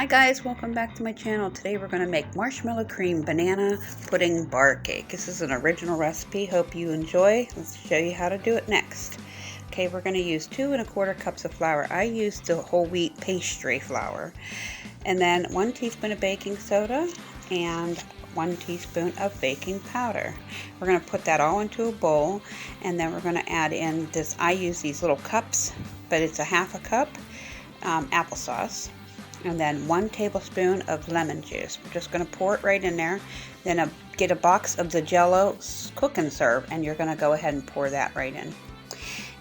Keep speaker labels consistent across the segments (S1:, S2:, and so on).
S1: Hi guys, welcome back to my channel. Today we're going to make marshmallow cream banana pudding bar cake. This is an original recipe. Hope you enjoy. Let's show you how to do it next. Okay, we're going to use 2 1/4 cups of flour. I used the whole wheat pastry flour. And then 1 teaspoon of baking soda and 1 teaspoon of baking powder. We're going to put that all into a bowl, and then we're going to add in this. I use these little cups, but it's a 1/2 cup applesauce. And then 1 tablespoon of lemon juice. We're just going to pour it right in there. Then get a box of the Jello cook and serve, and you're going to go ahead and pour that right in.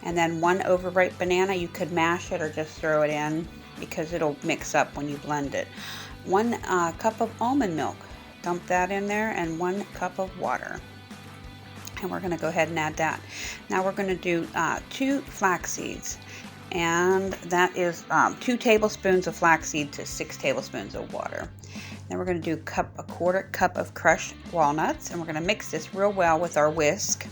S1: And then 1 overripe banana. You could mash it or just throw it in because it'll mix up when you blend it. 1 cup of almond milk. Dump that in there, and 1 cup of water. And we're going to go ahead and add that. Now we're going to do 2 flax seeds. And that is 2 tablespoons of flaxseed to 6 tablespoons of water. Then we're going to do 1/4 cup of crushed walnuts, and we're going to mix this real well with our whisk.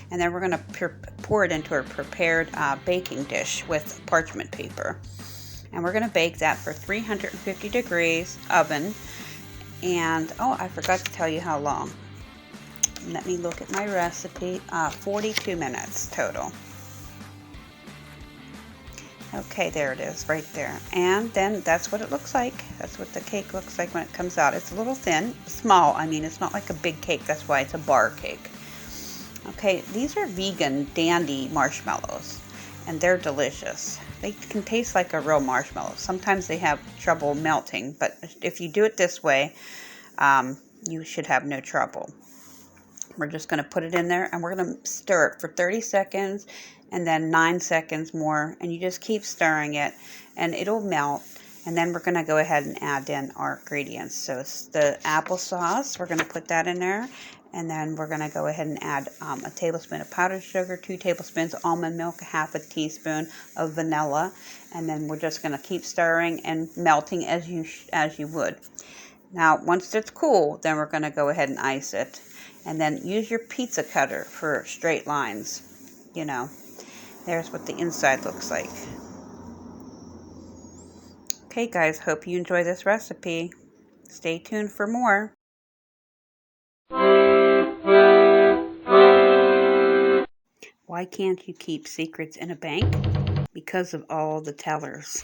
S1: And then we're going to pour it into a prepared baking dish with parchment paper. And we're going to bake that for 350 degrees oven. And oh, I forgot to tell you how long. Let me look at my recipe. 42 minutes total. Okay, there it is, right there. And then that's what it looks like. That's what the cake looks like when it comes out. It's a little thin, small. I mean, it's not like a big cake. That's why it's a bar cake. Okay, these are vegan dandy marshmallows, and they're delicious. They can taste like a real marshmallow. Sometimes they have trouble melting, but if you do it this way, you should have no trouble. We're just going to put it in there, and we're going to stir it for 30 seconds and then 9 seconds more, and you just keep stirring it and it'll melt. And then we're going to go ahead and add in our ingredients. So it's the applesauce. We're going to put that in there, and then we're going to go ahead and add a tablespoon of powdered sugar, 2 tablespoons of almond milk, 1/2 teaspoon of vanilla, and then we're just going to keep stirring and melting as you would. Now once it's cool, then we're going to go ahead and ice it. And then use your pizza cutter for straight lines. You know, there's what the inside looks like. Okay guys, hope you enjoy this recipe. Stay tuned for more. Why can't you keep secrets in a bank? Because of all the tellers.